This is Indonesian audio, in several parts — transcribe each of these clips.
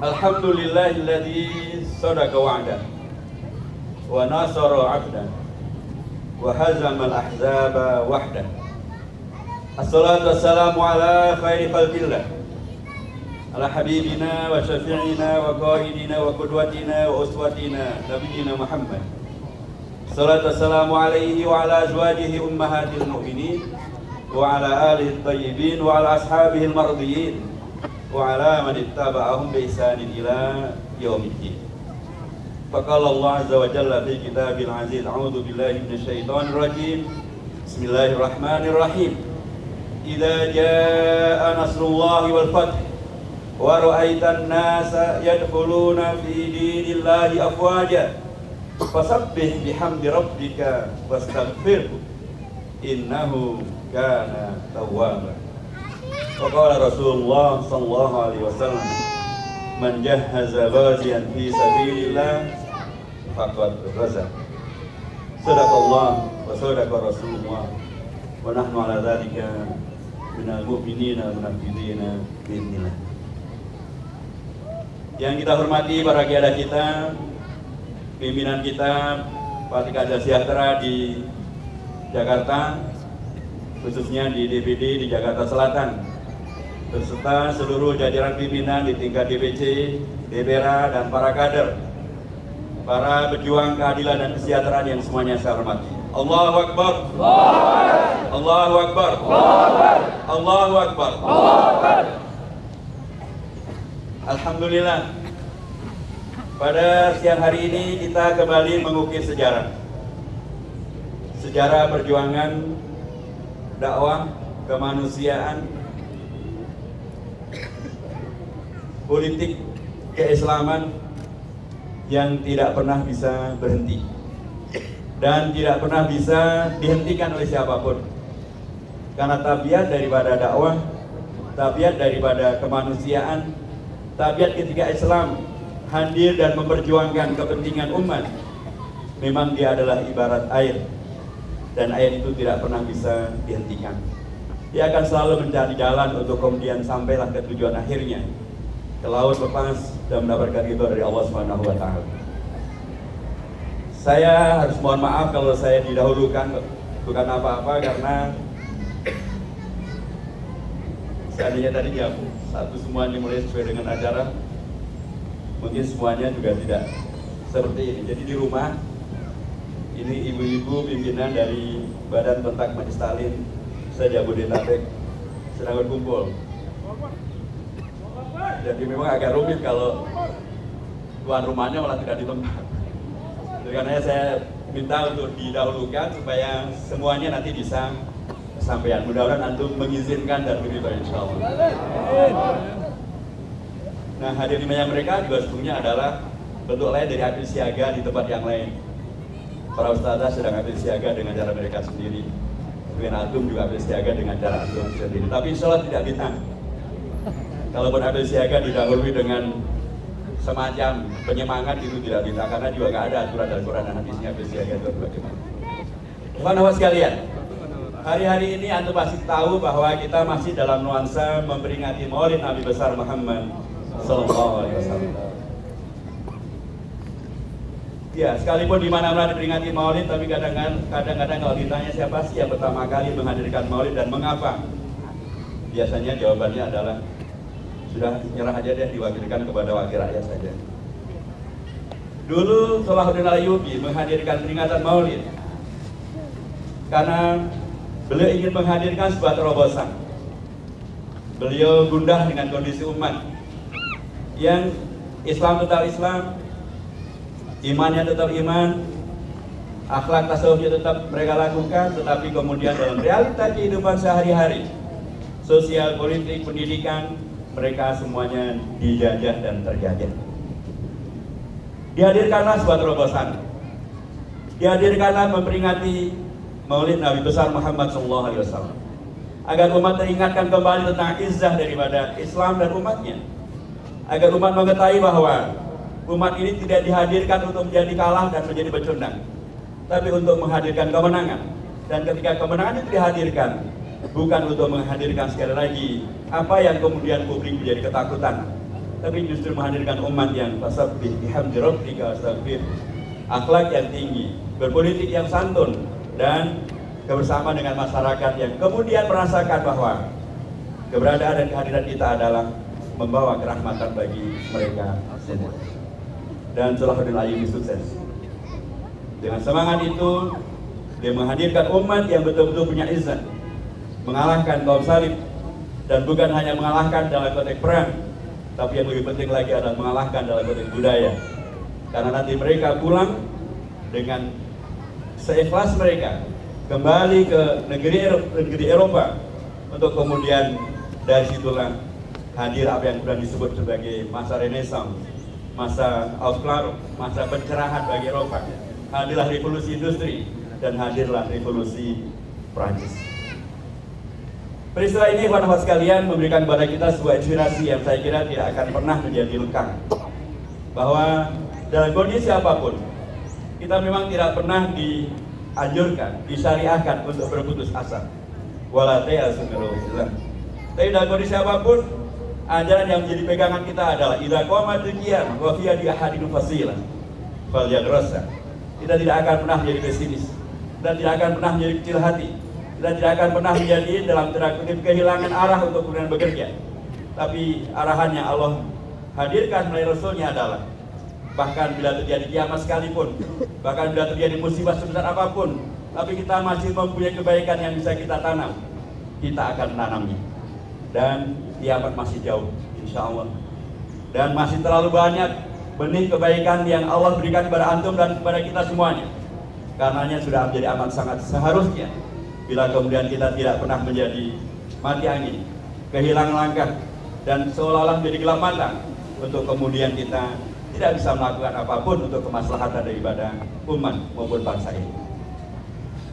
Alhamdulillahilladzi sadaqa wa'dah wa nasara 'abdah wa hazama al-ahzaba wahdah. Assalatu wassalamu ala khairi khalqillah, ala habibina wa syafi'ina wa qaidina wa qudwatina wa uswatina nabiyina Muhammad. Assalatu wassalamu alaihi wa ala azwajihi ummahatil mu'minin wa ala alihi at-tayyibin wa ala ashabihi al-mardiyyin wa ala man ittaba'ahum bi ihsanin ila yaumiddin. Faqala Allah azza wa jalla fi kitabil aziz, a'udzu billahi minasyaitonir rajim. Bismillahirrahmanirrahim. Idza jaa nasrullahi wal fath wa ra'aitan nasa yadkhuluna fi dinillahi afwaja fasabbih bihamdi rabbika wastaghfirhu innahu kana tawwaba. Faqala Rasulullah sallallahu alaihi wasallam, man jahhaza ghaziyan fi sabilillah faqad raza. Sadaqallah wa sadaqa Rasulullah wa nahnu ala dzalika minal mu'minina munafidina bi'idznillah. Yang kita hormati para kiai kita, pimpinan kita Partai Keadilan Sejahtera di Jakarta, khususnya di DPD di Jakarta Selatan, beserta seluruh jajaran pimpinan di tingkat DPC, DPRA, dan para kader, para pejuang keadilan dan kesejahteraan yang semuanya saya hormati. Allahu Akbar, Allahu Akbar, Allahu Akbar. Alhamdulillah, pada siang hari ini kita kembali mengukir sejarah perjuangan dakwah kemanusiaan, politik keislaman yang tidak pernah bisa berhenti dan tidak pernah bisa dihentikan oleh siapapun, karena tabiat daripada dakwah, tabiat daripada kemanusiaan, tabiat ketika Islam hadir dan memperjuangkan kepentingan umat, memang dia adalah ibarat air, dan air itu tidak pernah bisa dihentikan. Dia akan selalu mencari jalan untuk kemudian sampailah ke tujuan akhirnya, ke laut lepas dan mendapatkan ridho dari Allah Subhanahu wa Ta'ala. Saya harus mohon maaf kalau saya didahulukan, bukan apa-apa, karena seandainya tadi jam 1 semuanya mulai sesuai dengan acara, mungkin semuanya juga tidak seperti ini. Jadi di rumah ini ibu-ibu pimpinan dari Badan Pentak Majelis Taklim se-Jabodetabek sedang berkumpul. Jadi memang agak rumit kalau tuan rumahnya malah tidak di tempat. Jadi karena saya minta untuk didahulukan supaya semuanya nanti bisa kesampaian. Mudah-mudahan antum mengizinkan dan begitu, insya Allah. Nah, hadir di meja mereka juga sebetulnya adalah bentuk lain dari ambil siaga di tempat yang lain. Para ustazah sedang ambil siaga dengan cara mereka sendiri. Kemudian antum juga ambil siaga dengan cara antum sendiri. Tapi insya Allah tidak bintang. Kalaupun ambil siaga didahului dengan semacam penyemangat, itu tidak bintang, karena juga nggak ada aturan dalam Quran dan hadisnya ambil siaga itu bagaimana. Teman-teman sekalian, hari-hari ini antum pasti tahu bahwa kita masih dalam nuansa memperingati Maulid Nabi besar Muhammad Sallallahu Alaihi Wasallam. Ya, sekalipun di mana-mana diperingati Maulid, tapi kadang-kadang kalau ditanya siapa sih yang pertama kali menghadirkan Maulid dan mengapa, biasanya jawabannya adalah sudah nyerah aja deh, diwakilkan kepada wakil rakyat saja. Dulu Salahuddin Ayyubi menghadirkan peringatan Maulid karena beliau ingin menghadirkan sebuah terobosan. Beliau gundah dengan kondisi umat yang Islam tetap Islam, imannya tetap iman, akhlak tasawufnya tetap mereka lakukan, tetapi kemudian dalam realita kehidupan sehari-hari, sosial, politik, pendidikan, mereka semuanya dijajah dan terjajah. Dihadirkanlah sebuah terobosan. Dihadirkanlah memperingati Maulid Nabi besar Muhammad SAW, agar umat teringatkan kembali tentang izzah daripada Islam dan umatnya, agar umat mengetahui bahwa umat ini tidak dihadirkan untuk menjadi kalah dan menjadi pecundang, tapi untuk menghadirkan kemenangan. Dan ketika kemenangan itu dihadirkan, bukan untuk menghadirkan sekali lagi apa yang kemudian publik menjadi ketakutan, tapi justru menghadirkan umat yang fasabbih bihamdi rabbika wastaghfir, akhlak yang tinggi, berpolitik yang santun, dan kebersamaan dengan masyarakat yang kemudian merasakan bahwa keberadaan dan kehadiran kita adalah membawa kerahmatan bagi mereka semua. Dan Salahuddin Ayyubi sukses. Dengan semangat itu, dia menghadirkan umat yang betul-betul punya izzat, mengalahkan kaum salib, dan bukan hanya mengalahkan dalam konteks perang, tapi yang lebih penting lagi adalah mengalahkan dalam konteks budaya. Karena nanti mereka pulang dengan seikhlas mereka kembali ke negeri Eropa, untuk kemudian dari situlah hadir apa yang sudah disebut sebagai masa Renaissance, masa Aufklärung, masa pencerahan bagi Eropa. Hadirlah revolusi industri dan hadirlah revolusi Prancis. Peristiwa ini, kawan-kawan sekalian, memberikan kepada kita sebuah inspirasi yang saya kira tidak akan pernah menjadi lekang. Bahwa dalam kondisi apapun, kita memang tidak pernah dianjurkan, disyariahkan untuk berputus asa. Wala ta'asu min rawahillah. Tapi dalam kondisi apapun, ajaran yang menjadi pegangan kita adalah idza qamatul qiyamah wa fi yadi ahadin fasilah falyagrasa. Kita tidak akan pernah menjadi pesimis, dan tidak akan pernah menjadi kecil hati, dan tidak akan pernah menjadi dalam tanda kutip kehilangan arah untuk kemudian bekerja. Tapi arahannya Allah hadirkan melalui Rasulnya adalah bahkan bila terjadi kiamat sekalipun, bahkan bila terjadi musibah sebesar apapun, tapi kita masih mempunyai kebaikan yang bisa kita tanam, kita akan menanamnya. Dan kiamat masih jauh, insya Allah. Dan masih terlalu banyak benih kebaikan yang Allah berikan kepada antum dan kepada kita semuanya. Karenanya sudah menjadi amat sangat seharusnya bila kemudian kita tidak pernah menjadi mati angin, kehilangan langkah, dan seolah-olah menjadi gelap mata, untuk kemudian kita tidak bisa melakukan apapun untuk kemaslahatan daripada umat maupun bangsa ini.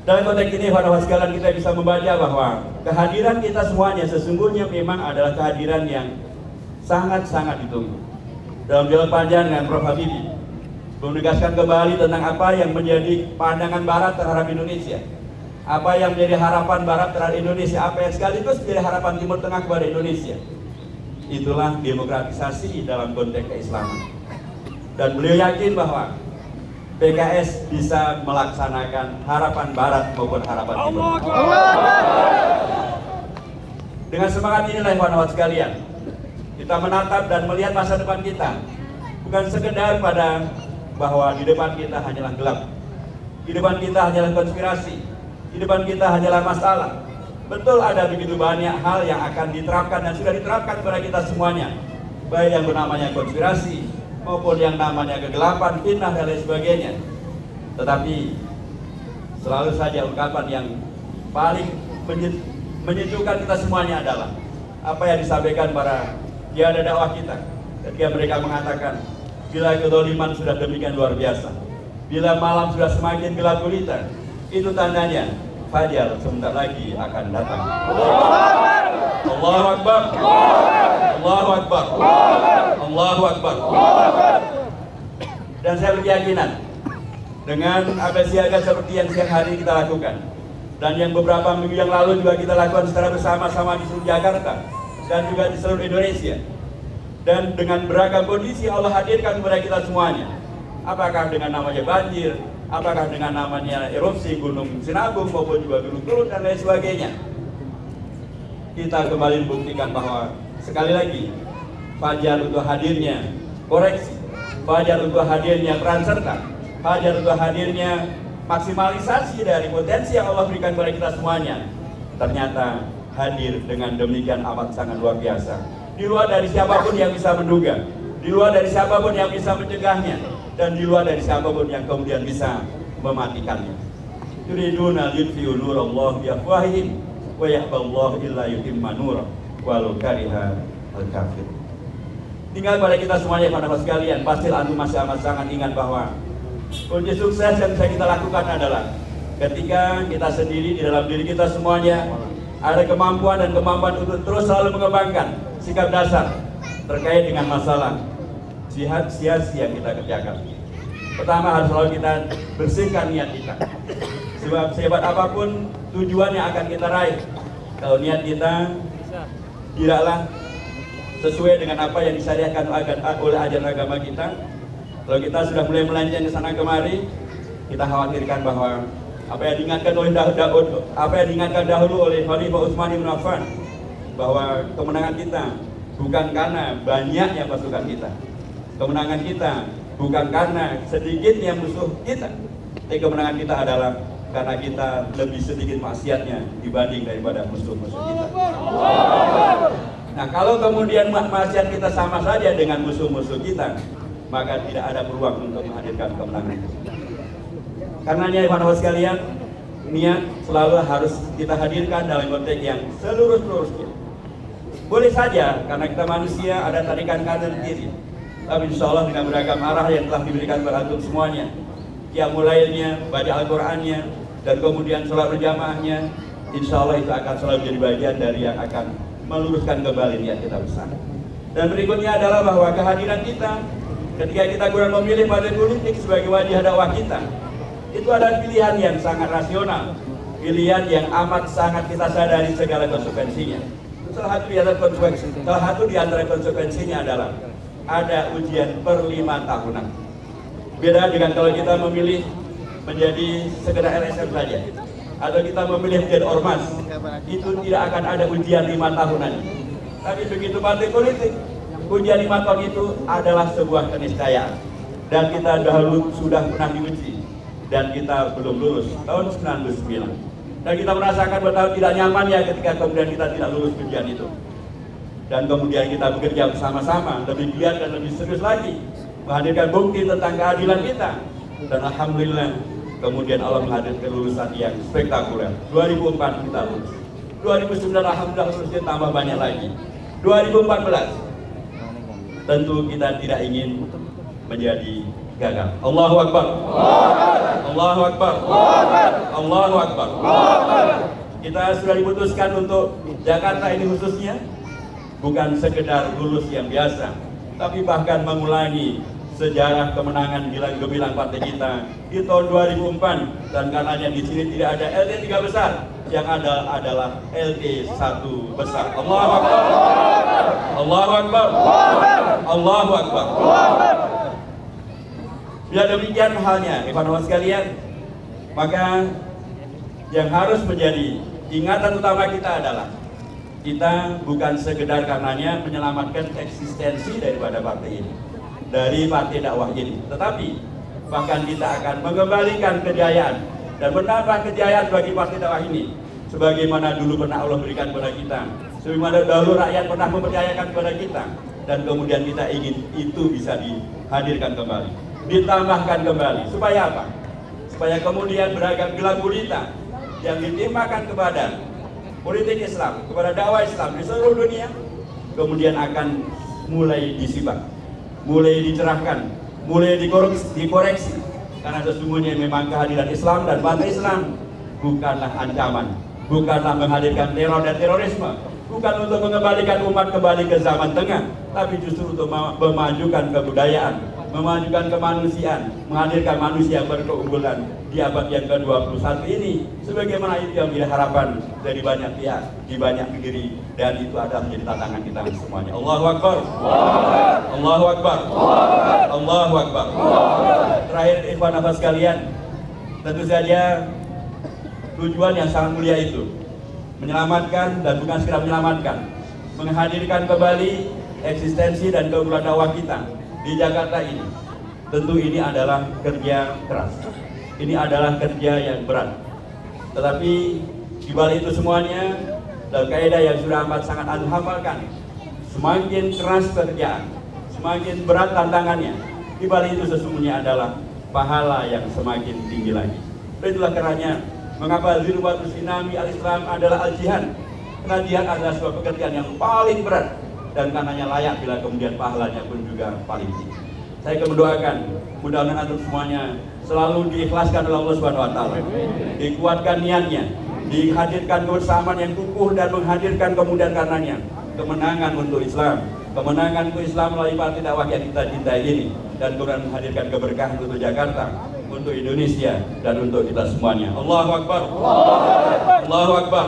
Dalam konteks ini, kawan-kawan sekalian, kita bisa membaca bahwa kehadiran kita semuanya sesungguhnya memang adalah kehadiran yang sangat-sangat ditunggu. Dalam dialog panjang dengan Prof. Habibie, menegaskan kembali tentang apa yang menjadi pandangan Barat terhadap Indonesia, apa yang menjadi harapan Barat terhadap Indonesia, apa yang sekaligus menjadi harapan Timur Tengah kepada Indonesia. Itulah demokratisasi dalam konteks keislaman. Dan beliau yakin bahwa PKS bisa melaksanakan harapan Barat maupun harapan Timur. Dengan semangat inilah, kawan-kawan sekalian, kita menatap dan melihat masa depan kita, bukan sekedar pada bahwa di depan kita hanyalah gelap, di depan kita hanyalah konspirasi, di depan kita hanyalah masalah. Betul, ada begitu banyak hal yang akan diterapkan dan sudah diterapkan kepada kita semuanya, baik yang bernamanya konspirasi maupun yang namanya kegelapan, fitnah, dan lain sebagainya. Tetapi selalu saja ungkapan yang paling menyejukkan kita semuanya adalah apa yang disampaikan para tiada dakwah kita ketika mereka mengatakan, bila kezaliman sudah demikian luar biasa, bila malam sudah semakin gelap gulita, itu tandanya fajar sebentar lagi akan datang. Allahu Akbar, Allahu Akbar, Allahu Akbar. Dan saya berkeyakinan dengan apa siaga seperti yang siang hari kita lakukan, dan yang beberapa minggu yang lalu juga kita lakukan secara bersama-sama di seluruh Jakarta dan juga di seluruh Indonesia, dan dengan beragam kondisi Allah hadirkan kepada kita semuanya, apakah dengan namanya banjir, apakah dengan namanya erupsi Gunung Sinabung maupun juga Gunung Turun dan lain sebagainya. Kita kembali membuktikan bahwa sekali lagi fajar untuk hadirnya koreksi, fajar untuk hadirnya peran serta, fajar untuk hadirnya maksimalisasi dari potensi yang Allah berikan kepada kita semuanya, ternyata hadir dengan demikian amat sangat luar biasa. Di luar dari siapapun yang bisa menduga, di luar dari siapapun yang bisa mencegahnya, dan di luar dari siapapun yang kemudian bisa mematikannya. Yuriduna yutfi'u nurallah biafwahihim wa yahballahu illa yutimma nurah walau kariha al-kafir. Tinggal pada kita semuanya, kawan-kawan sekalian, pasti antum masih amat sangat ingat bahwa kunci sukses yang bisa kita lakukan adalah ketika kita sendiri, di dalam diri kita semuanya ada kemampuan dan kemampuan untuk terus selalu mengembangkan sikap dasar terkait dengan masalah jihad sia-sia yang kita kerjakan. Pertama, harus selalu kita bersihkan niat kita. Sebab sehebat apapun tujuan yang akan kita raih, kalau niat kita tidaklah sesuai dengan apa yang disyariatkan oleh ajaran agama kita, kalau kita sudah mulai melenceng ke sana kemari, kita khawatirkan bahwa apa yang diingatkan dahulu oleh Khalifah Utsman bin Affan, bahwa kemenangan kita bukan karena banyaknya pasukan kita, kemenangan kita bukan karena sedikitnya musuh kita, tapi kemenangan kita adalah karena kita lebih sedikit maksiatnya dibanding daripada musuh-musuh kita. Nah, kalau kemudian maksiat kita sama saja dengan musuh-musuh kita, maka tidak ada peluang untuk menghadirkan kemenangan. Karenanya ikhwan sekalian, niat selalu harus kita hadirkan dalam konteks yang seluruh-seluruhnya. Boleh saja karena kita manusia ada tarikan kanan kiri, tapi insya Allah dengan beragam arah yang telah diberikan kepada antum semuanya, yang mulainya baca Al-Qur'annya dan kemudian sholat berjamaahnya, insya Allah itu akan selalu jadi bagian dari yang akan meluruskan kembali niat kita bersama. Dan berikutnya adalah bahwa kehadiran kita ketika kita kurang memilih partai politik sebagai wajah dakwah kita, itu adalah pilihan yang sangat rasional, pilihan yang amat sangat kita sadari segala konsekuensinya. Salah satu di antara konsekuensinya adalah ada ujian per 5 tahunan. Beda dengan kalau kita memilih menjadi sekedar LSM saja, atau kita memilih menjadi ormas, itu tidak akan ada ujian 5 tahunan. Tapi begitu partai politik, ujian 5 tahun itu adalah sebuah keniscayaan. Dan kita dahulu sudah pernah diuji, dan kita belum lulus tahun 99. Dan kita merasakan betapa tidak nyamannya ketika kemudian kita tidak lulus ujian itu. Dan kemudian kita bekerja bersama-sama, lebih giat dan lebih serius lagi, menghadirkan bukti tentang keadilan kita. Dan alhamdulillah, kemudian Allah menghadirkan kelulusan yang spektakuler. 2004 kita lulus. 2009 alhamdulillah lulusnya tambah banyak lagi. 2014 tentu kita tidak ingin menjadi gagal. Allahu Akbar. Allahu Akbar. Allahu Akbar. Kita sudah diputuskan untuk Jakarta ini khususnya bukan sekedar lulus yang biasa, tapi bahkan mengulangi sejarah kemenangan gemilang partai kita di tahun 2004. Dan karenanya di sini tidak ada LT 3 besar, yang ada adalah LT 1 besar. Allahu Akbar. Allahu Akbar. Allahu Akbar. Bila demikian halnya, ikhwan sekalian, maka yang harus menjadi ingatan utama kita adalah kita bukan sekedar karenanya menyelamatkan eksistensi daripada partai ini, dari partai dakwah ini, tetapi bahkan kita akan mengembalikan kejayaan dan menambah kejayaan bagi partai dakwah ini, sebagaimana dulu pernah Allah berikan kepada kita, sebagaimana dahulu rakyat pernah mempercayakan kepada kita, dan kemudian kita ingin itu bisa dihadirkan kembali, ditambahkan kembali. Supaya apa? Supaya kemudian beragam gelar gulita yang ditimpakan kepada politik Islam, kepada dakwah Islam di seluruh dunia, kemudian akan mulai disipak, mulai dicerahkan, mulai dikoreksi. Karena sesungguhnya memang kehadiran Islam dan partai Islam bukanlah ancaman, bukanlah menghadirkan teror dan terorisme, bukan untuk mengembalikan umat kembali ke zaman tengah, tapi justru untuk memajukan kebudayaan, memajukan kemanusiaan, menghadirkan manusia berkeunggulan di abad yang ke-21 ini, sebagaimana itu yang menjadi harapan dari banyak pihak di banyak negeri, dan itu adalah menjadi tantangan kita semuanya. Allahu Akbar. Allahu Akbar. Allahu Akbar. Terakhir ikhwan nafas sekalian, tentu saja tujuan yang sangat mulia itu menyelamatkan, dan bukan sekedar menyelamatkan, menghadirkan kembali eksistensi dan keunggulan dakwah kita di Jakarta ini. Tentu ini adalah kerja keras, ini adalah kerja yang berat, tetapi di balik itu semuanya, dalam kaidah yang sudah amat sangat antum hafalkan, semakin keras pekerjaan, semakin berat tantangannya, di balik itu sesungguhnya adalah pahala yang semakin tinggi lagi. Itulah karenanya mengapa zirwatul sinami al-Islam adalah al-jihad. Karena jihad adalah sebuah pekerjaan yang paling berat, dan karenanya layak bila kemudian pahalanya pun juga paling tinggi. Saya akan mendoakan mudah-mudahan antum semuanya selalu diikhlaskan oleh Allah Subhanahu wa taala, dikuatkan niatnya, dihadirkan kebersamaan yang kukuh, dan menghadirkan kemudian karenanya kemenangan untuk Islam, kemenangan untuk Islam melalui partai dakwah yang kita cintai ini, dan kemudian menghadirkan keberkahan untuk Jakarta, untuk Indonesia dan untuk kita semuanya. Allahu Akbar. Allahu Akbar.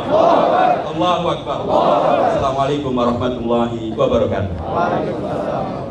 Allahu Akbar. Assalamualaikum warahmatullahi wabarakatuh.